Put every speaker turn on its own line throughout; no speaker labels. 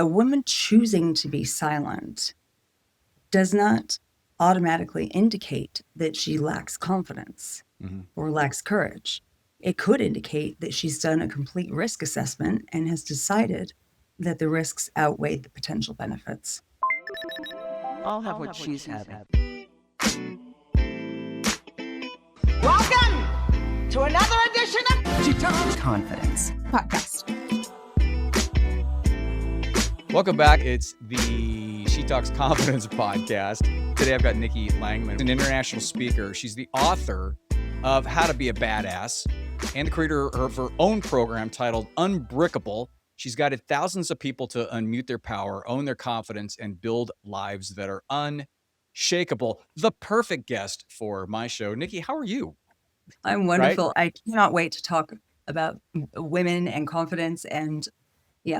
A woman choosing to be silent does not automatically indicate that she lacks confidence or lacks courage. It could indicate that she's done a complete risk assessment and has decided that the risks outweigh the potential benefits.
I'll have what she's having.
Welcome to another edition of
She Talks Confidence
Podcast.
Welcome back. It's the She Talks Confidence podcast. Today I've got Nikki Langman, an international speaker. She's the author of How to Be a Badass and the creator of her own program titled Unbrickable. She's guided thousands of people to unmute their power, own their confidence, and build lives that are unshakable. The perfect guest for my show. Nikki, how are you?
I'm wonderful. Right? I cannot wait to talk about women and confidence and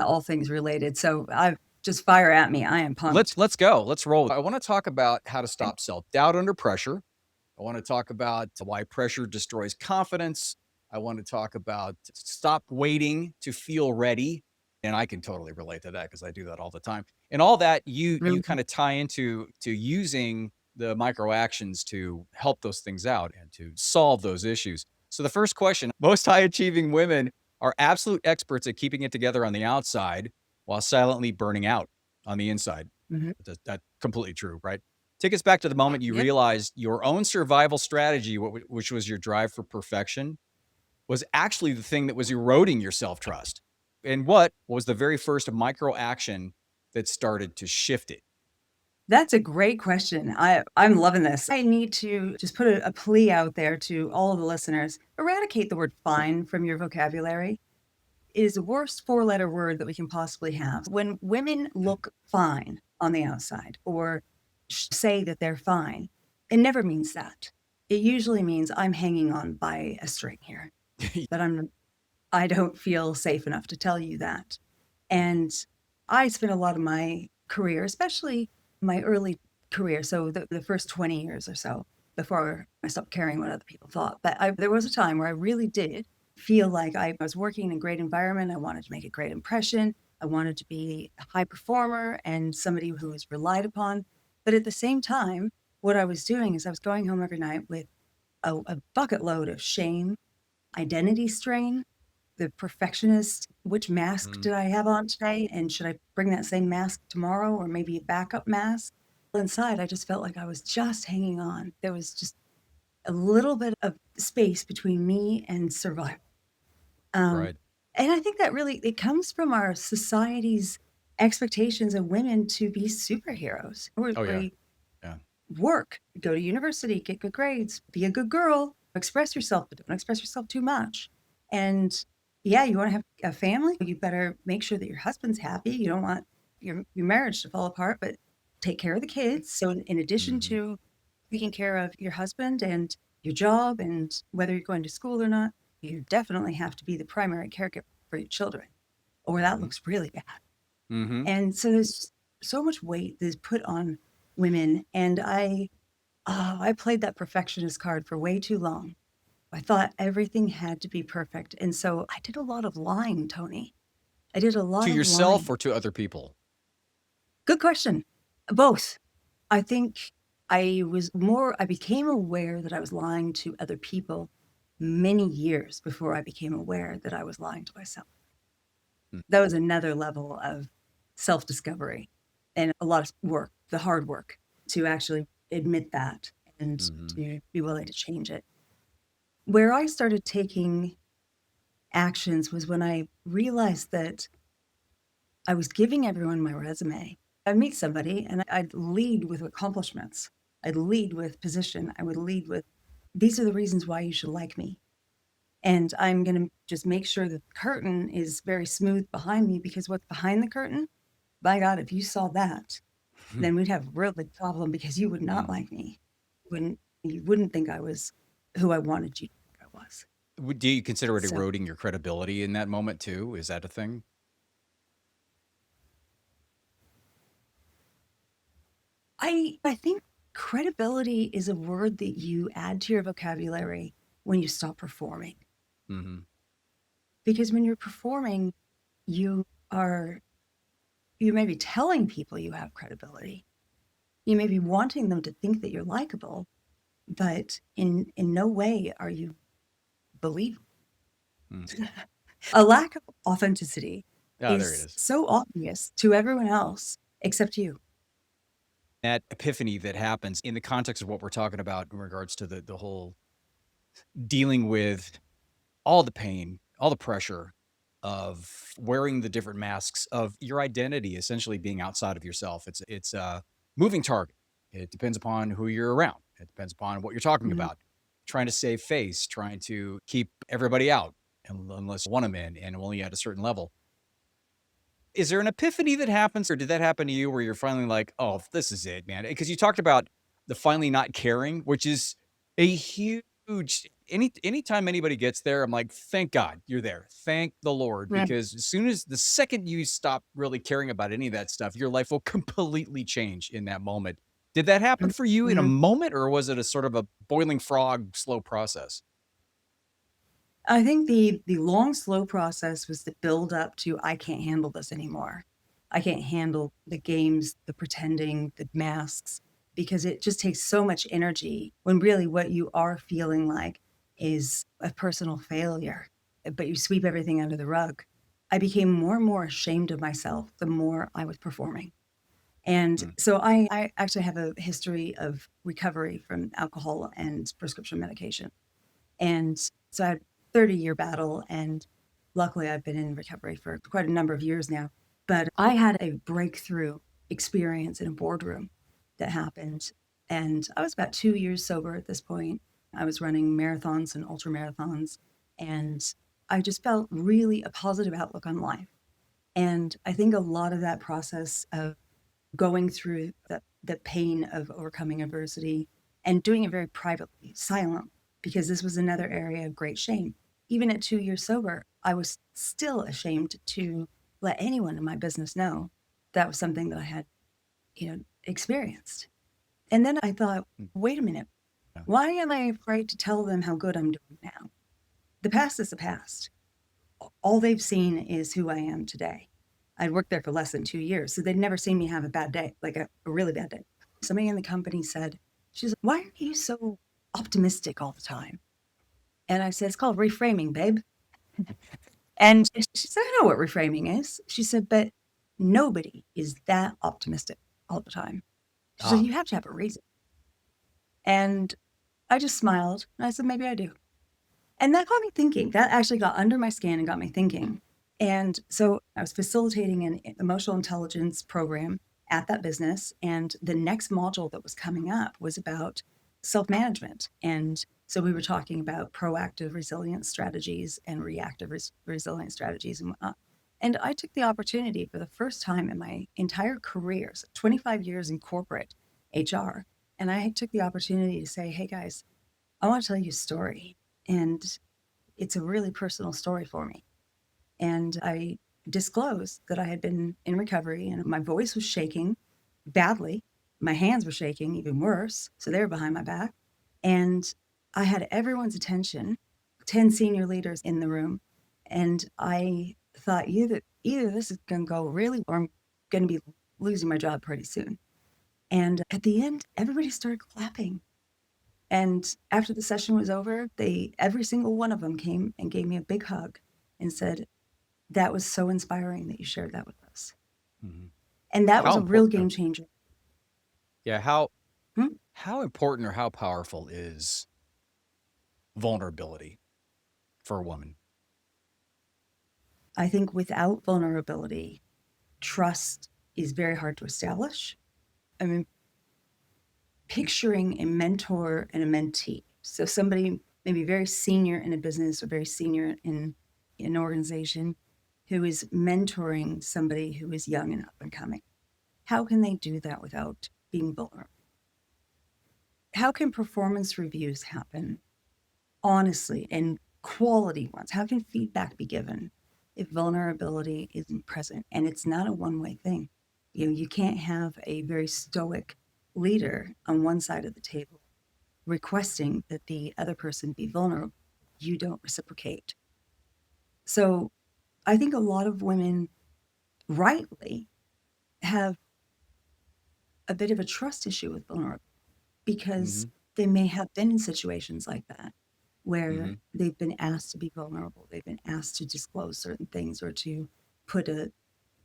all things related. So I just fire at me. I am pumped.
Let's go. Let's roll. I want to talk about how to stop self-doubt under pressure. I want to talk about why pressure destroys confidence. I want to talk about stop waiting to feel ready. And I can totally relate to that because I do that all the time. And all that you kind of tie into using the micro actions to help those things out and to solve those issues. So the first question, most high achieving women are absolute experts at keeping it together on the outside while silently burning out on the inside. That's completely true, right? Take us back to the moment you realized your own survival strategy, which was your drive for perfection, was actually the thing that was eroding your self-trust. And what was the very first micro action that started to shift it?
That's a great question. I'm loving this. I need to just put a plea out there to all of the listeners. Eradicate the word fine from your vocabulary. It is the worst four-letter word that we can possibly have. When women look fine on the outside or say that they're fine, it never means that. It usually means I'm hanging on by a string here, that I don't feel safe enough to tell you that. And I spent a lot of my career, especially my early career, so the first 20 years or so before I stopped caring what other people thought. But there was a time where I really did feel like I was working in a great environment. I wanted to make a great impression. I wanted to be a high performer and somebody who was relied upon. But at the same time, what I was doing is I was going home every night with a bucket load of shame, identity strain, the perfectionist, which mask did I have on today? And should I bring that same mask tomorrow or maybe a backup mask? Inside, I just felt like I was just hanging on. There was just a little bit of space between me and survival.
Right.
And I think that really, it comes from our society's expectations of women to be superheroes. Work, go to university, get good grades, be a good girl, express yourself, but don't express yourself too much. And you want to have a family, you better make sure that your husband's happy. You don't want your marriage to fall apart, but take care of the kids. So in addition to taking care of your husband and your job and whether you're going to school or not, you definitely have to be the primary caregiver for your children, or that looks really bad. And so there's so much weight that's put on women. And I played that perfectionist card for way too long. I thought everything had to be perfect. And so I did a lot of lying, Tony. I did a lot
to
of
yourself
lying.
Or to other people?
Good question. Both. I think I became aware that I was lying to other people many years before I became aware that I was lying to myself. That was another level of self-discovery and a lot of work, the hard work to actually admit that and to be willing to change it. Where I started taking actions was when I realized that I was giving everyone my resume. I'd meet somebody and I'd lead with accomplishments. I'd lead with position. I would lead with, these are the reasons why you should like me. And I'm going to just make sure that the curtain is very smooth behind me, because what's behind the curtain, by God, if you saw that, then we'd have a real big problem, because you would not like me. You wouldn't think I was who I wanted you to think I was.
Do you consider it eroding your credibility in that moment too? Is that a thing?
I think credibility is a word that you add to your vocabulary when you stop performing. Because when you're performing, you're you may be telling people you have credibility. You may be wanting them to think that you're likable, but in no way are you believable. A lack of authenticity
Oh, there it
is
is.
so obvious to everyone else except you.
That epiphany that happens in the context of what we're talking about in regards to the whole dealing with all the pain, all the pressure of wearing the different masks of your identity, essentially being outside of yourself. It's a moving target. It depends upon who you're around. It depends upon what you're talking
Mhm.
about. Trying to save face, trying to keep everybody out, unless you want them in, and only at a certain level. Is there an epiphany that happens, or did that happen to you where you're finally like, "Oh, this is it, man"? Because you talked about the finally not caring, which is a huge anytime anybody gets there, I'm like, "Thank God you're there. Thank the Lord,"
Right.
because as soon as the second you stop really caring about any of that stuff, your life will completely change in that moment. Did that happen for you in a
Mhm.
moment, or was it a sort of a boiling frog, slow process?
I think the long, slow process was the build up to I can't handle this anymore. I can't handle the games, the pretending, the masks, because it just takes so much energy when really what you are feeling like is a personal failure, but you sweep everything under the rug. I became more and more ashamed of myself the more I was performing. And
Mm.
so I actually have a history of recovery from alcohol and prescription medication. And so I had a 30-year battle, and luckily I've been in recovery for quite a number of years now. But I had a breakthrough experience in a boardroom that happened. And I was about 2 years sober at this point. I was running marathons and ultra marathons. And I just felt really a positive outlook on life. And I think a lot of that process of going through the pain of overcoming adversity and doing it very privately, silent, because this was another area of great shame. Even at 2 years sober, I was still ashamed to let anyone in my business know that was something that I had, experienced. And then I thought,
Mm.
wait a minute,
Yeah.
why am I afraid to tell them how good I'm doing now? The past is the past. All they've seen is who I am today. I'd worked there for less than 2 years, so they'd never seen me have a bad day, like a really bad day. Somebody in the company said, she's like, why are you so optimistic all the time? And I said, it's called reframing, babe. And she said, I know what reframing is. She said, but nobody is that optimistic all the time. She said,
Ah.
you have to have a reason. And I just smiled and I said, maybe I do. And that got me thinking. That actually got under my skin and got me thinking. And so I was facilitating an emotional intelligence program at that business. And the next module that was coming up was about self management. And so we were talking about proactive resilience strategies and reactive resilience strategies and whatnot. And I took the opportunity for the first time in my entire career, so 25 years in corporate HR. And I took the opportunity to say, hey guys, I want to tell you a story. And it's a really personal story for me. And I disclosed that I had been in recovery and my voice was shaking badly. My hands were shaking even worse. So they were behind my back. And I had everyone's attention, 10 senior leaders in the room. And I thought either this is going to go really, or I'm going to be losing my job pretty soon. And at the end, everybody started clapping. And after the session was over, every single one of them came and gave me a big hug and said, that was so inspiring that you shared that with us.
Mhm.
And that was
How
a real
important?
game changer.
Yeah.
Hmm?
How important or how powerful is vulnerability for a woman?
I think without vulnerability, trust is very hard to establish. I mean, picturing a mentor and a mentee. So somebody maybe very senior in a business or very senior in an organization who is mentoring somebody who is young and up and coming. How can they do that without being vulnerable? How can performance reviews happen honestly and quality ones? How can feedback be given if vulnerability isn't present? And it's not a one-way thing. You can't have a very stoic leader on one side of the table requesting that the other person be vulnerable. You don't reciprocate. So I think a lot of women rightly have a bit of a trust issue with vulnerability because
Mhm.
they may have been in situations like that where
Mhm.
they've been asked to be vulnerable. They've been asked to disclose certain things or to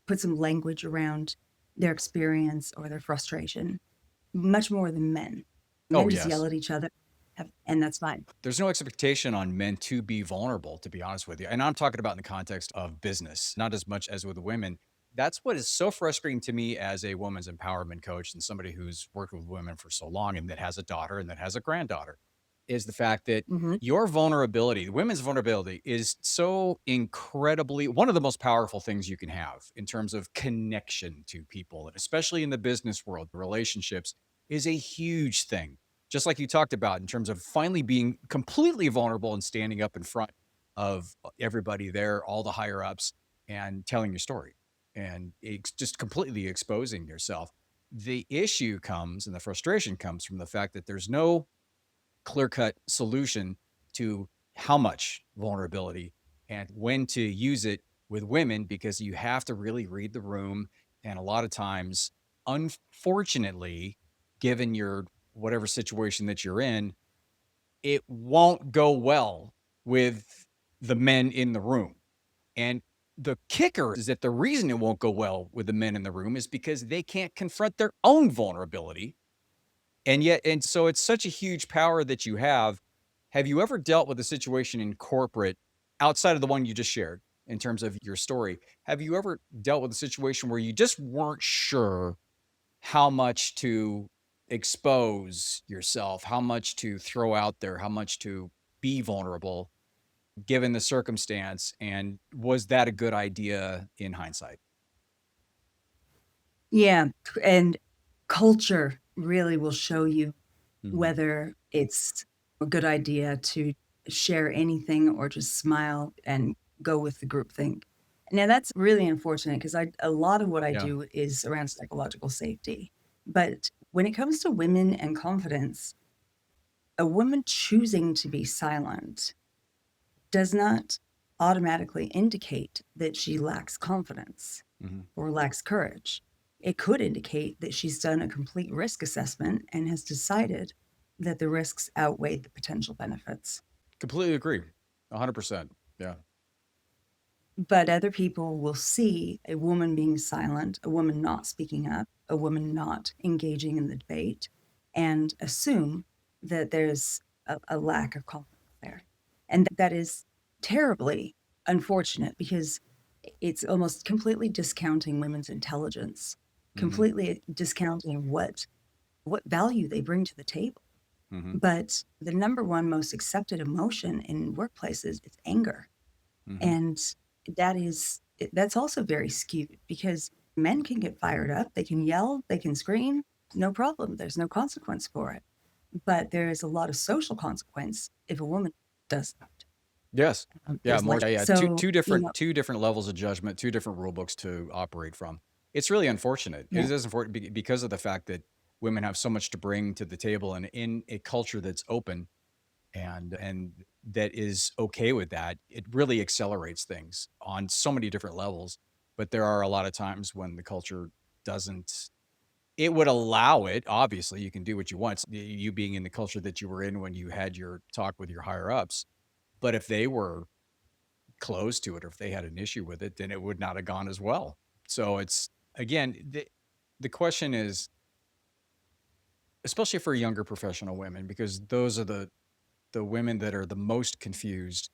put some language around their experience or their frustration, much more than men.
Oh,
Men just yell
yes.
at each other, and that's fine.
There's no expectation on men to be vulnerable, to be honest with you. And I'm talking about in the context of business, not as much as with women. That's what is so frustrating to me as a women's empowerment coach and somebody who's worked with women for so long and that has a daughter and that has a granddaughter, is the fact that
Mhm.
your vulnerability, women's vulnerability, is so incredibly one of the most powerful things you can have in terms of connection to people, and especially in the business world. Relationships is a huge thing, just like you talked about in terms of finally being completely vulnerable and standing up in front of everybody there, all the higher ups, and telling your story and just completely exposing yourself. The issue comes and the frustration comes from the fact that there's no clear cut solution to how much vulnerability and when to use it with women, because you have to really read the room. And a lot of times, unfortunately, given your whatever situation that you're in, it won't go well with the men in the room. And the kicker is that the reason it won't go well with the men in the room is because they can't confront their own vulnerability. And so it's such a huge power that you have. Have you ever dealt with a situation in corporate outside of the one you just shared in terms of your story? Have you ever dealt with a situation where you just weren't sure how much to expose yourself, how much to throw out there, how much to be vulnerable given the circumstance? And was that a good idea in hindsight?
Yeah, and culture really will show you
Mhm.
whether it's a good idea to share anything or just smile and go with the group think. Now that's really unfortunate because a lot of what I
Yeah.
do is around psychological safety. But when it comes to women and confidence, a woman choosing to be silent does not automatically indicate that she lacks confidence
Mhm.
or lacks courage. It could indicate that she's done a complete risk assessment and has decided that the risks outweigh the potential benefits.
Completely agree. 100%. Yeah.
But other people will see a woman being silent, a woman not speaking up, a woman not engaging in the debate, and assume that there's a lack of confidence there. And that is terribly unfortunate because it's almost completely discounting women's intelligence,
Mhm.
completely discounting what value they bring to the table.
Mhm.
But the number one most accepted emotion in workplaces is anger.
Mhm.
And that's also very skewed because men can get fired up, they can yell, they can scream, no problem. There's no consequence for it. But there is a lot of social consequence if a woman does that.
Yes. Yeah,
There's
more
like
yeah, yeah,
so,
2 different levels of judgment, 2 different rule books to operate from. It's really unfortunate. It
yeah.
is unfortunate because of the fact that women have so much to bring to the table, and in a culture that's open and that is okay with that, it really accelerates things on so many different levels. But there are a lot of times when the culture doesn't. It would allow it. Obviously, you can do what you want. You being in the culture that you were in when you had your talk with your higher ups. But if they were close to it, or if they had an issue with it, then it would not have gone as well. So it's again, the question is, especially for younger professional women, because those are the women that are the most confused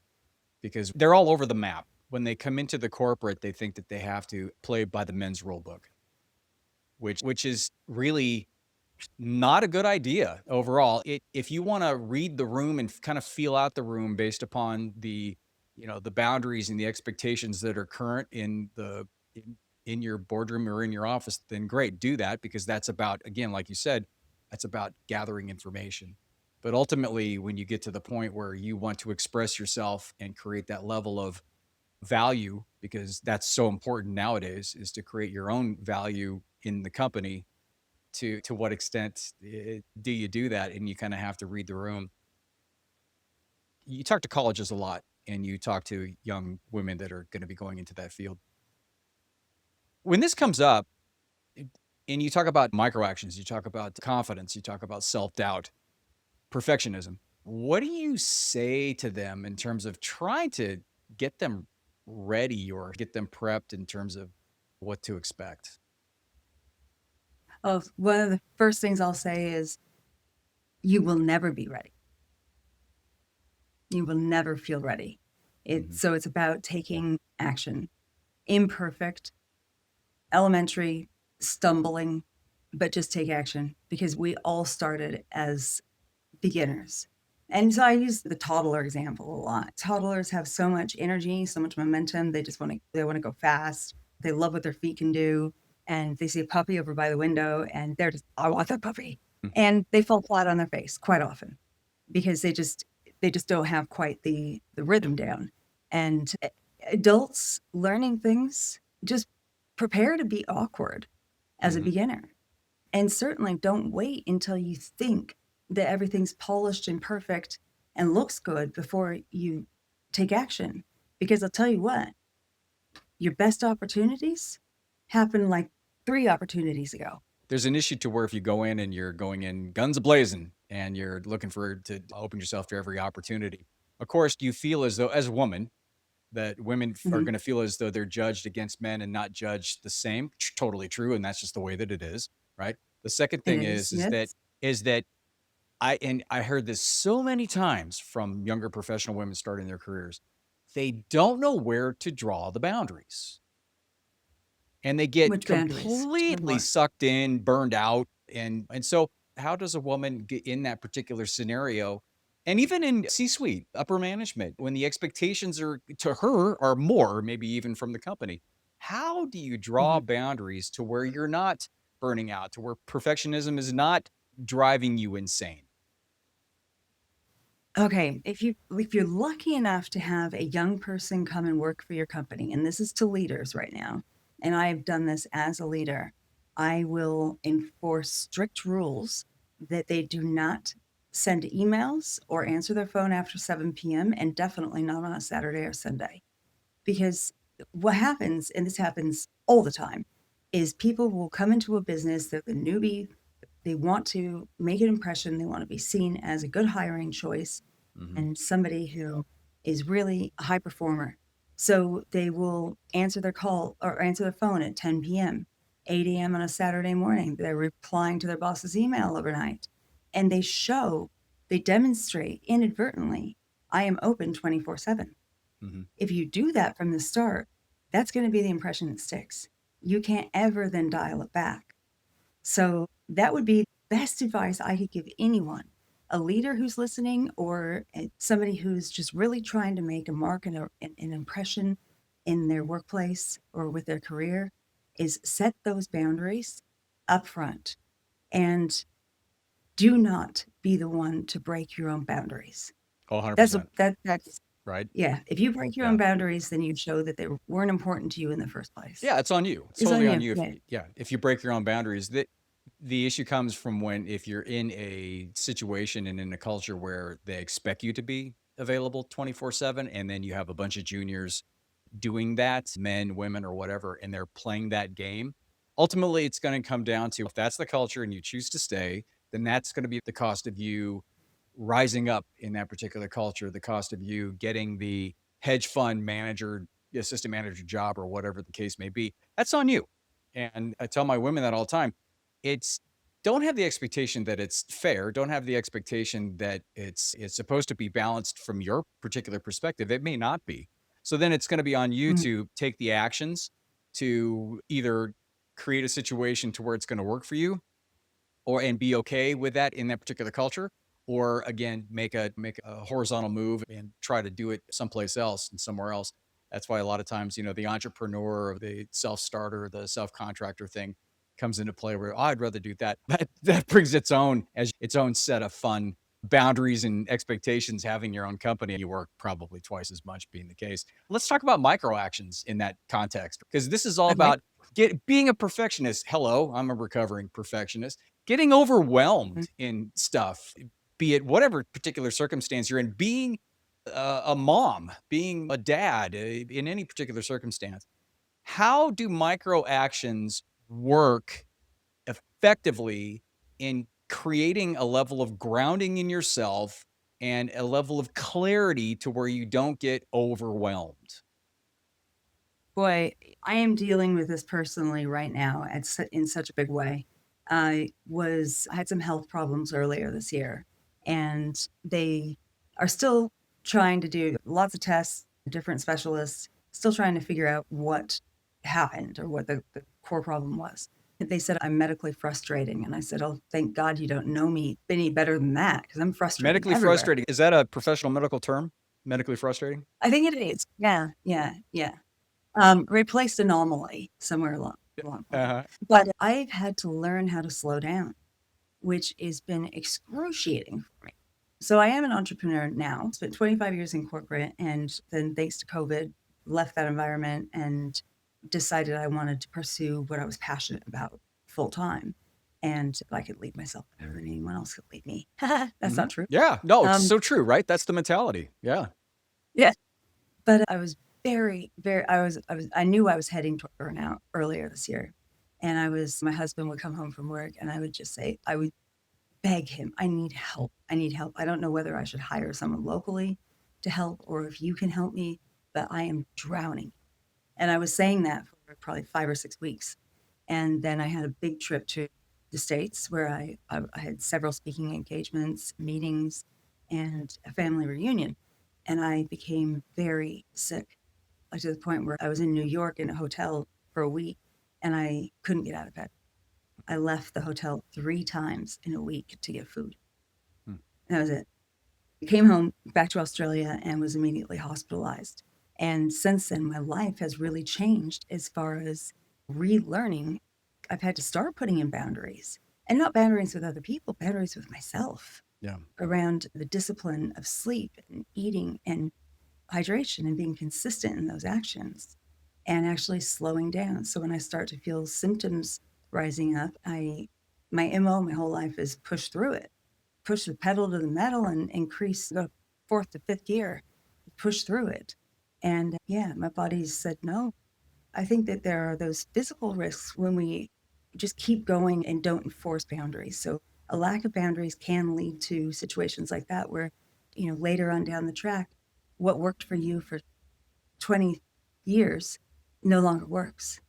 because they're all over the map. When they come into the corporate, they think that they have to play by the men's rule book, which is really not a good idea overall. If you wanna read the room and kind of feel out the room based upon the boundaries and the expectations that are current in your boardroom or in your office, then great, do that because that's about, again, like you said, that's about gathering information. But ultimately, when you get to the point where you want to express yourself and create that level of value, because that's so important nowadays, is to create your own value in the company. To what extent do you do that? And you kind of have to read the room. You talk to colleges a lot, and you talk to young women that are going to be going into that field. When this comes up, And you talk about micro actions, you talk about confidence, you talk about self-doubt, perfectionism. What do you say to them in terms of trying to get them ready or get them prepped in terms of what to expect?
Oh, one of the first things I'll say is you will never be ready. You will never feel ready.
Mhm.
So it's about taking action. Imperfect, elementary, stumbling, but just take action because we all started as beginners. And so I use the toddler example a lot. Toddlers have so much energy, so much momentum. They want to go fast. They love what their feet can do. And they see a puppy over by the window and they're just, I want that puppy.
Mm.
And they fall flat on their face quite often because they just don't have quite the rhythm down. And adults learning things, just prepare to be awkward as a
Mhm.
beginner. And certainly don't wait until you think that everything's polished and perfect and looks good before you take action. Because I'll tell you what, your best opportunities happened like 3 opportunities ago.
There's an issue to where if you go in and you're going in guns a-blazing and you're looking to open yourself to every opportunity. Of course, you feel as though as a woman, that women are
Mhm.
gonna feel as though they're judged against men and not judged the same. Totally true, and that's just the way that it is, right? The second
It
thing
is,
is
yes.
that I heard this so many times from younger professional women starting their careers. They don't know where to draw the boundaries. And they get
Which boundaries? Tell me
completely
more.
sucked in, burned out, and so how does a woman get in that particular scenario? And even in C-suite, upper management, when the expectations are to her are more, maybe even from the company, how do you draw
Mhm.
boundaries to where you're not burning out, to where perfectionism is not driving you insane?
Okay, if you're lucky enough to have a young person come and work for your company, and this is to leaders right now, and I've done this as a leader, I will enforce strict rules that they do not send emails or answer their phone after 7 p.m. and definitely not on a Saturday or Sunday. Because what happens, and this happens all the time, is people will come into a business, they're the newbie, they want to make an impression, they want to be seen as a good hiring choice
Mhm,
and somebody who is really a high performer. So they will answer their call or answer their phone at 10 p.m., 8 a.m. on a Saturday morning. They're replying to their boss's email overnight. And they demonstrate inadvertently, I am open 24/7.
mhm.
If you do that from the start, that's going to be the impression that sticks. You can't ever then dial it back. So that would be best advice I could give anyone, a leader who's listening or somebody who's just really trying to make a mark and an impression in their workplace or with their career is set those boundaries up front and do not be the one to break your own boundaries.
Oh, 100%,
That's
right?
yeah. If you break your own
Yeah.
boundaries, then you show that they weren't important to you in the first place.
Yeah, it's on you. It's
It's on
totally on
you.
you if
Yeah.
yeah, if you break your own boundaries. The issue comes from when if you're in a situation and in a culture where they expect you to be available 24/7 and then you have a bunch of juniors doing that, men, women, or whatever, and they're playing that game. Ultimately, it's going to come down to if that's the culture and you choose to stay, then that's going to be the cost of you rising up in that particular culture, the cost of you getting the hedge fund manager, assistant manager job, or whatever the case may be. That's on you. And I tell my women that all the time. It's don't have the expectation that it's fair. Don't have the expectation that it's supposed to be balanced from your particular perspective. It may not be. So then it's going to be on you
Mhm.
to take the actions to either create a situation to where it's going to work for you or and be okay with that in that particular culture, or again, make a horizontal move and try to do it someplace else and somewhere else. That's why a lot of times, the entrepreneur or the self-starter, the self-contractor thing comes into play where, "Oh, I'd rather do that." That brings its own set of fun boundaries and expectations having your own company. You work probably twice as much being the case. Let's talk about micro actions in that context because this is all
Okay.
about being a perfectionist. Hello, I'm a recovering perfectionist. Getting overwhelmed
Mhm.
in stuff, be it whatever particular circumstance you're in, being a mom, being a dad, in any particular circumstance. How do micro actions work effectively in creating a level of grounding in yourself and a level of clarity to where you don't get overwhelmed?
Boy, I am dealing with this personally right now in such a big way. I had some health problems earlier this year, and they are still trying to do lots of tests, different specialists, still trying to figure out what happened or what the core problem was. They said I'm medically frustrating, and I said, "Oh, thank God you don't know me any better than that, because I'm frustrating
Medically
everywhere."
frustrating. Is that a professional medical term? Medically frustrating?
I think it is. Yeah, yeah, yeah. Replaced anomaly somewhere along the line.
Uh-huh.
But I've had to learn how to slow down, which has been excruciating for me. So I am an entrepreneur now. Spent 25 years in corporate, and then thanks to COVID, left that environment and decided I wanted to pursue what I was passionate about full time. And I could lead myself better than anyone else could lead me. That's not true.
Yeah. No, it's
Um,
so true, right? That's the mentality. Yeah.
yeah. But I was very I knew I was heading toward burnout earlier this year, and my husband would come home from work, and I would just say I would beg him, "I need help. I need help. I don't know whether I should hire someone locally to help or if you can help me, but I am drowning." And I was saying that for probably 5 or 6 weeks, and then I had a big trip to the States where I had several speaking engagements, meetings, and a family reunion, and I became very sick, like, to the point where I was in New York in a hotel for a week, and I couldn't get out of bed. I left the hotel 3 times in a week to get food.
Hmm.
That was it. I came home back to Australia and was immediately hospitalized. And since then, my life has really changed as far as relearning. I've had to start putting in boundaries, and not boundaries with other people, boundaries with myself
Yeah.
around the discipline of sleep and eating and hydration and being consistent in those actions and actually slowing down. So when I start to feel symptoms rising up, my MO my whole life is push through it, push the pedal to the metal and increase, go fourth to fifth gear, push through it. And yeah, my body said no. I think that there are those physical risks when we just keep going and don't enforce boundaries. So a lack of boundaries can lead to situations like that where, later on down the track, what worked for you for 20 years no longer works.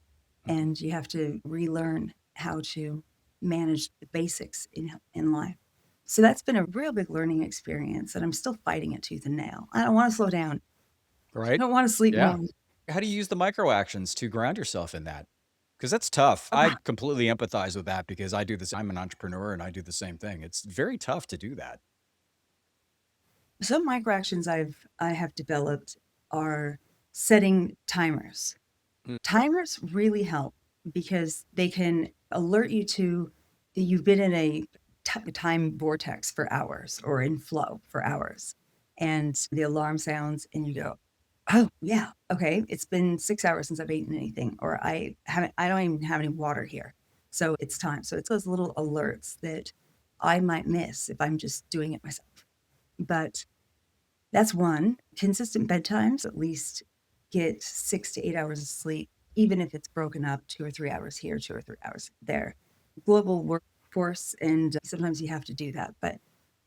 And you have to relearn how to manage the basics in life. So that's been a real big learning experience, and I'm still fighting it tooth and nail. I don't want to slow down. I
Right?
don't want to sleep
Yeah.
more.
How do you use the micro actions to ground yourself in that? Because that's tough. I
Uh,
completely empathize with that because I do this. I'm an entrepreneur and I do the same thing. It's very tough to do that.
Some micro actions I have developed are setting timers.
Mm.
Timers really help because they can alert you to that you've been in a time vortex for hours or in flow for hours. And the alarm sounds and you go, "Oh, yeah, okay, it's been 6 hours since I've eaten anything, or I don't even have any water here. So it's time." So it's those little alerts that I might miss if I'm just doing it myself. But that's one. Consistent bedtimes, at least get 6 to 8 hours of sleep, even if it's broken up 2 or 3 hours here, 2 or 3 hours there. Global workforce, and sometimes you have to do that, but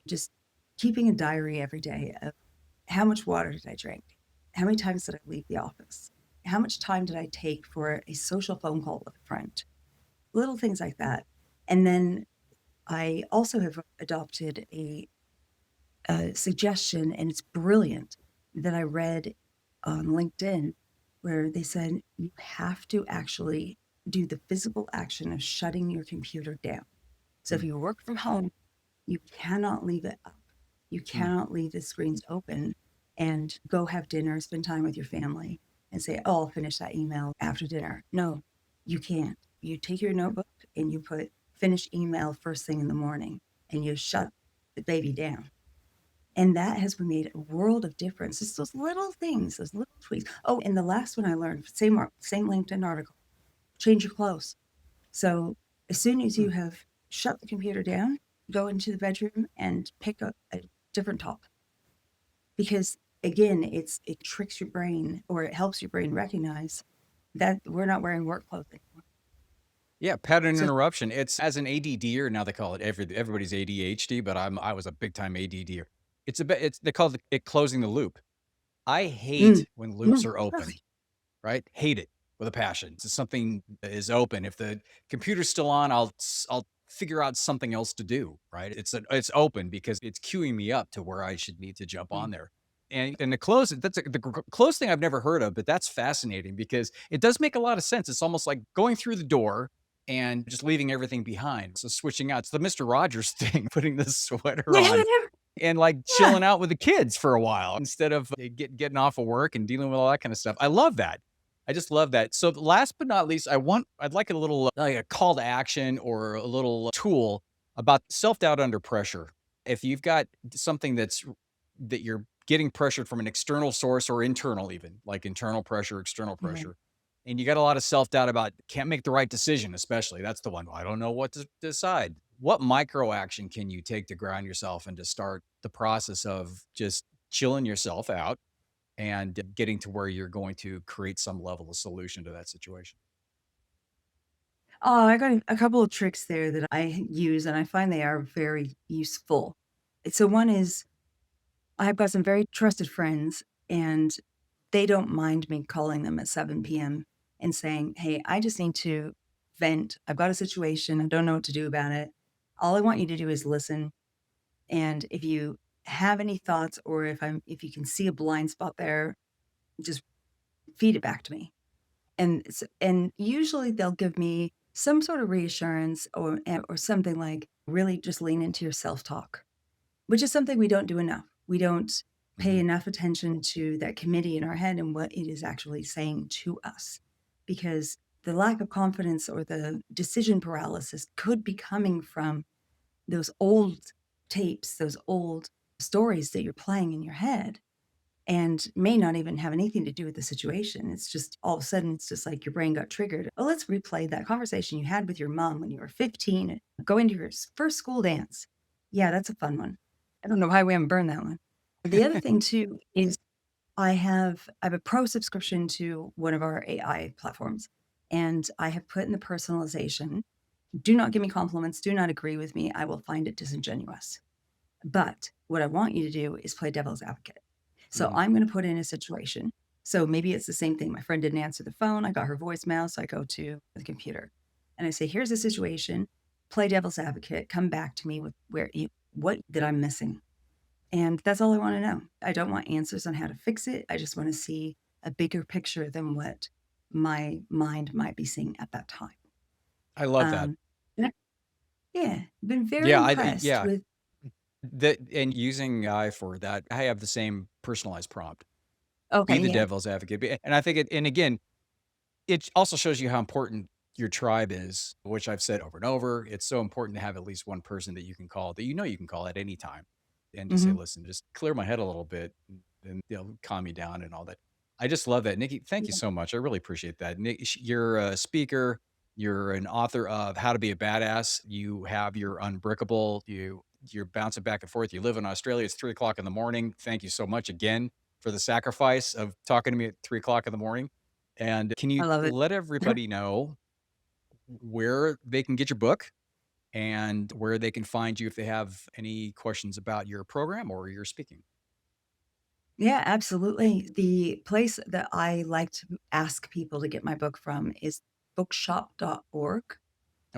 just keeping a diary every day of how much water did I drink? How many times did I leave the office? How much time did I take for a social phone call with a friend? Little things like that. And then I also have adopted a suggestion, and it's brilliant, that I read on LinkedIn where they said you have to actually do the physical action of shutting your computer down. So if
Mm.
you work from home, you cannot leave it up. You
Mm.
cannot leave the screens open and go have dinner, spend time with your family, and say, "Oh, I'll finish that email after dinner." No, you can't. You take your notebook and you put finish email first thing in the morning and you shut the baby down. And that has made a world of difference. It's those little things, those little tweaks. Oh, and the last one I learned, same LinkedIn article, change your clothes. So as soon as you
Mm.
have shut the computer down, go into the bedroom and pick up a different top. Because again, it tricks your brain, or it helps your brain recognize that we're not wearing work clothes anymore.
Yeah, pattern
So
interruption. It's as an ADDer, now they call it everybody's ADHD, but I was a big time ADDer. It's a bit they call it closing the loop. I
mm,
hate when loops
mm,
are open,
really?
right? Hate it with a passion. So something is open. If the computer's still on, I'll figure out something else to do, right? It's open because it's queuing me up to where I should need to jump on
Mm.
there. And the close the close thing I've never heard of, but that's fascinating because it does make a lot of sense. It's almost like going through the door and just leaving everything behind. So switching out. It's the Mr. Rogers thing, putting the sweater on and like
Yeah.
chilling out with the kids for a while instead of getting off of work and dealing with all that kind of stuff. I love that. I just love that. So last but not least, I'd like a little like a call to action or a little tool about self-doubt under pressure. If you've got something that you're getting pressured from an external source or internal even, like internal pressure, external
Mhm.
pressure, and you got a lot of self-doubt about can't make the right decision, especially. That's the one. I don't know what to decide. What micro action can you take to ground yourself and to start the process of just chilling yourself out and getting to where you're going to create some level of solution to that situation?
Oh, I got a couple of tricks there that I use, and I find they are very useful. So one is I've got some very trusted friends, and they don't mind me calling them at 7 PM and saying, "Hey, I just need to vent. I've got a situation. I don't know what to do about it. All I want you to do is listen. And if you have any thoughts or if you can see a blind spot there, just feed it back to me." And usually they'll give me some sort of reassurance or something like, "Really just lean into your self-talk," which is something we don't do enough. We don't pay
Mhm.
enough attention to that committee in our head and what it is actually saying to us, because the lack of confidence or the decision paralysis could be coming from those old tapes, those old stories that you're playing in your head and may not even have anything to do with the situation. It's just all of a sudden, it's just like your brain got triggered. Oh, let's replay that conversation you had with your mom when you were 15, and going to your first school dance. Yeah, that's a fun one. I don't know why we haven't burned that one. The other thing too is I have a pro subscription to one of our AI platforms, and I have put in the personalization. Do not give me compliments. Do not agree with me. I will find it disingenuous. But what I want you to do is play devil's advocate. So
Mhm.
I'm going to put in a situation. So maybe it's the same thing. My friend didn't answer the phone. I got her voicemail. So I go to the computer and I say, here's the situation. Play devil's advocate. Come back to me with what that I'm missing. And that's all I want to know. I don't want answers on how to fix it. I just want to see a bigger picture than what my mind might be seeing at that time.
I love that.
Um, and yeah, been very
Yeah,
impressed
yeah.
with.
That and using AI for that, I have the same personalized prompt. Be
Okay,
the
yeah.
devil's advocate. And I think and again, it also shows you how important your tribe is, which I've said over and over. It's so important to have at least one person that you can call that you can call at any time and just say,
Hmm.
listen, just clear my head a little bit and they'll calm me down and all that. I just love that. Nikki, thank you so much. I really appreciate that. Nick, you're a speaker, you're an author of How to Be a Badass. You have your Unbrickable. You're bouncing back and forth. You live in Australia. It's 3 o'clock in the morning. Thank you so much again for the sacrifice of talking to me at 3 o'clock in the morning. And can
I
you
love it.
let everybody know where they can get your book and where they can find you if they have any questions about your program or your speaking?
Yeah, absolutely. The place that I like to ask people to get my book from is bookshop.org.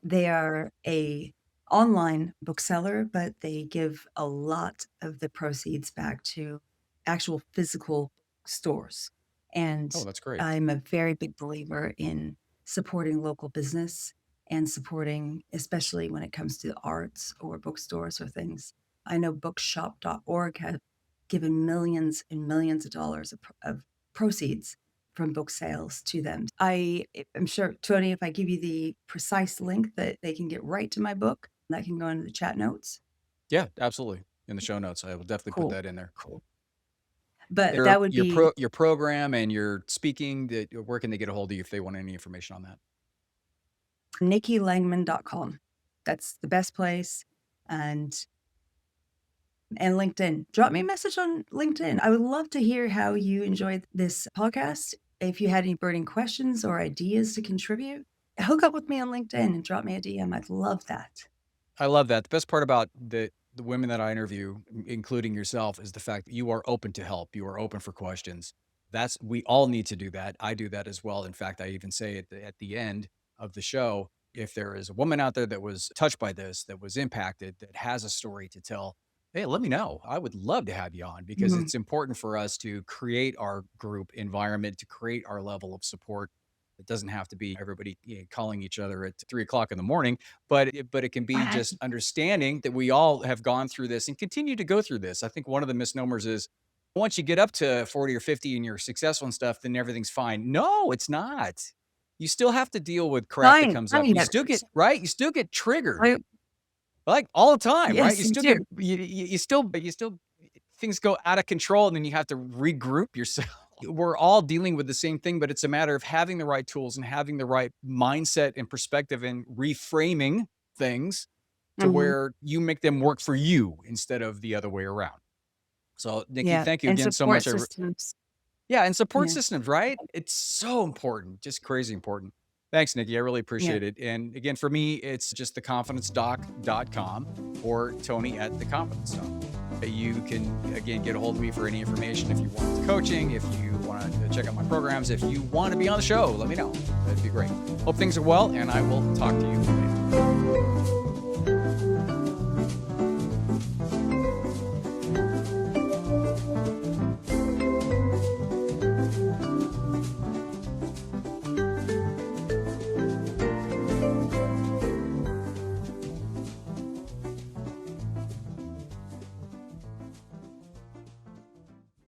They are a online bookseller, but they give a lot of the proceeds back to actual physical stores. And
Oh, that's great.
I'm a very big believer in supporting local business and supporting, especially when it comes to the arts or bookstores or things. I know bookshop.org have given millions and millions of dollars of proceeds from book sales to them. I'm sure, Tony, if I give you the precise link that they can get right to my book, that can go into the chat notes.
Yeah, absolutely. In the show notes, I will definitely put
Cool,
that in there.
cool. But that would be
Your program and your speaking, that where can they get a hold of you if they want any information on that?
nikkilangman.com. That's the best place. And LinkedIn. Drop me a message on LinkedIn. I would love to hear how you enjoyed this podcast. If you had any burning questions or ideas to contribute, hook up with me on LinkedIn and drop me a DM. I'd love that.
I love that. The best part about the women that I interview, including yourself, is the fact that you are open to help. You are open for questions. We all need to do that. I do that as well. In fact, I even say at the end of the show, if there is a woman out there that was touched by this, that was impacted, that has a story to tell, hey, let me know. I would love to have you on, because
Mhm.
it's important for us to create our group environment, to create our level of support. It doesn't have to be everybody calling each other at 3 o'clock in the morning, but it can be
I
just understanding that we all have gone through this and continue to go through this. I think one of the misnomers is, once you get up to 40 or 50 and you're successul and stuff, then everything's fine. No, it's not. You still have to deal with crap that
fine,
comes up.
fine,
You still get, right? You still get triggered,
I
like, all the time, right? You
yes, you
still
do.
get, you still, things go out of control, and then you have to regroup yourself. We're all dealing with the same thing, but it's a matter of having the right tools and having the right mindset and perspective and reframing things to
Mhm.
where you make them work for you instead of the other way around. So, Nikki,
Yeah,
thank you
and
again so
support
much.
systems.
Yeah, and support
Yeah,
systems, right? It's so important, just crazy important. Thanks, Nikki. I really
yeah.
appreciate it. And again, for me, it's just theconfidencedoc.com or Tony at The Confidence Doc. You can, again, get a hold of me for any information if you want coaching, if you want to check out my programs, if you want to be on the show, let me know. That'd be great. Hope things are well, and I will talk to you later.